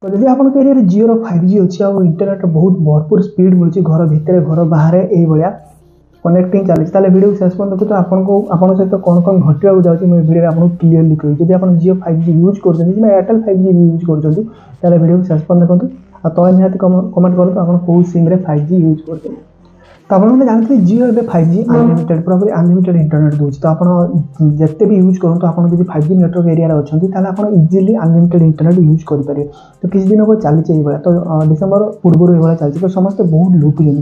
तो जब आप एरिया जिओ 5G अच्छी आ इंटरनेट बहुत भरपूर स्पीड मिलूँ घर भितर घर बाहर यही कनेक्टिंग चलती वीडियो शेष पर्यटन देखो आपको आप सहित कौन कौन घटवा जाऊँगी मैं वीडियो आपको क्लीयरली कही जब आप जिओ 5G यूज कर एयरटेल 5G यूज कर वीडियो शेष पर्यटन देखो आ तले निहत कमेंट करूँ आप कौ सिम 5G यूज कर तो आपने जानते जिओ ए 5G अनलिमिटेड पूरा अनलिमिटेड इंटरनेट दूसरी तो आप जिते भी यूज करूँ आप 5G नेटवर्क एरिया अच्छा आप इजिली अनलिमिटेड इंटरनेट यूज करेंगे तो किसी दिन हम चलती तो डिसेम्बर पूर्व ये चलती तो समस्त बहुत लुटुं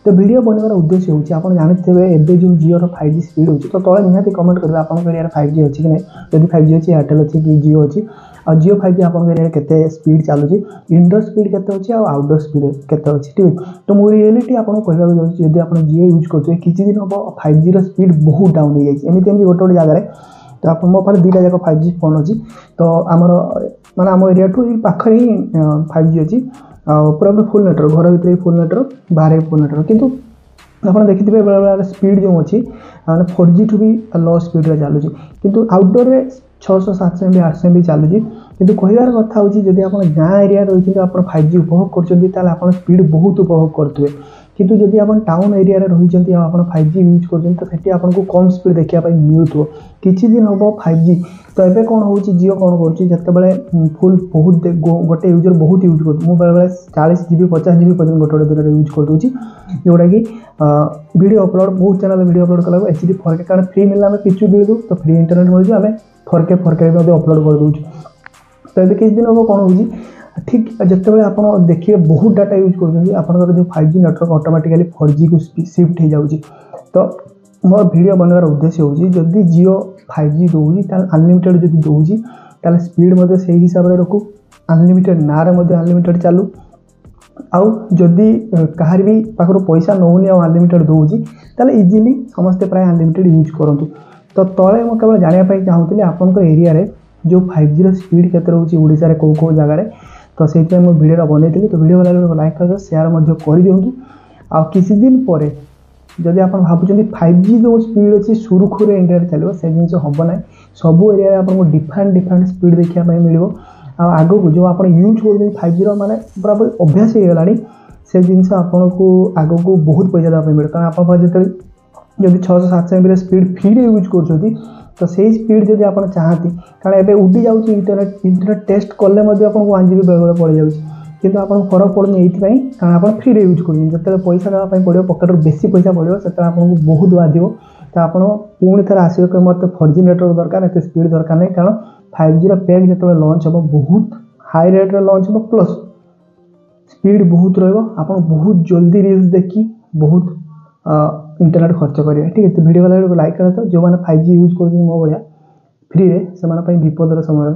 तो वीडियो बनवार उद्देश्य होती आप जानते हैं जो जिओ 5G स्पीड होती तो तले निहत कमेंट करेंगे आप एरिया 5G अच्छी कि नहीं जब 5G अच्छी एयरटेल अच्छी कि जिओ अच्छी आ जिओ 5G आप एरिया के स्पीड चलुची इंडोर स्पीड के अच्छी आउटडोर स्पीड के अच्छी ठीक है तो मुझे रियलिटी आपको कहना जाऊँगी जब आप जिओ यूज करेंगे किसी दिन हम 5G स्पीड बहुत डाउन हो जाए एमती गोटे जगह तो आप मो पास 2टा जाक 5G फोन अच्छी तो आमर माने आम एरिया ठू पाखे ही 5G अच्छी पूरा फुल नेटवर्क घर भर फुल नेटवर्क बाहर फुल नेटवर्क किंतु आप देखिए बेले बेले स्पीड जो अच्छी मैंने 4G ठू भी लो स्पीड चलुची किंतु आउटडोर में 600-700 MB 800 MB चलुची किंतु कहबार कथा होची जदि आप गाँ एरिया रही आप 5G उपभोग कर स्पीड बहुत उपभोग करुवे किंतु जदि आप टाउन एरिया रही आप 5G यूज कर आपको कम स्पीड देखा मिलू किसी दिन हम 5G तो ये कौन हो जिओ कौन कर फुल बहुत गोटे यूजर बहुत यूज कर बेले बेले 40 GB 50 GB पर्यटन गोटे गोटे दिन यूज कर दूसरी जोटा कि वीडियो अपलोड बहुत चैनल वीडियो अपलोड कला HD 4K कारण फ्री मिलना आम पिचु दे दू तो फ्री इंटरनेट मिल आम 4K भी अपलोड कर दूँ तो ये किसी दिन हम कौन हो ठीक जिते आप देखिए बहुत डाटा यूज कर जो 5G नेटवर्क ऑटोमेटिकली 4G को शिफ्ट हो जाऊँगी तो मोर वीडियो बनवार उद्देश्य होगी जदि जिओ 5G दूसरी अनलिमिटेड जब दूसरी स्पीड से हिसाब से रखू अनलिमिटेड ना अनलिमिटेड चलू आउ जदि कहार भी पाखर पैसा नौनी अनलिमिटेड दूसरी इजिली समस्ते प्राय अनलिमिटेड यूज करूँ तो तले मुझे केवल जानापी चाहूँगी आपंक एरिया जो 5G स्पीड के रोचे ओडिशा कौ कौ जगार तो से वीडियो बनई तो वीडियो वाला लाइक कर शेयर कर दिंतु आ किसी दिन पर जदि आप भावुं 5G जो स्पीड अच्छी सुरुखुर इंडिया चलो से जिन हम ना सब एरिया आपको डिफरेंट डिफरेंट स्पीड देखा मिल आग को जो आप यूज कर 5G माने पूरा अभ्यास हो गला से जिन आपको आग को बहुत पैसा देवाई मिले कारण आप जब 600-700 MB स्पीड फ्री यूज कर तो सही स्पीड जब आप चाहती कारण एवं उड़ी जाऊँगी इंटरनेट टेस्ट कले आपको 1 GB बेले बेले पड़ जाऊँगी किंतु आपको फरक पड़नी ये कारण आप फ्री यूज कर जो पैसा देवाई पड़ो पकेट बेसी पैसा पड़ो से आपको बहुत बाधिव तो आप पुणी थे आसो मत 4G नेटवर्क दरकार एत स्पीड दरकार नहीं कारण 5G पैक जो लंच हम बहुत हाई रेट्रे लंच हम प्लस स्पीड बहुत रहा बहुत जल्दी रील्स देखी बहुत इंटरनेट खर्च करेंगे ठीक है तो वीडियो वाला लाइक करें तो जो मैंने 5G यूज कर मो भाया फ्री से विपदर समय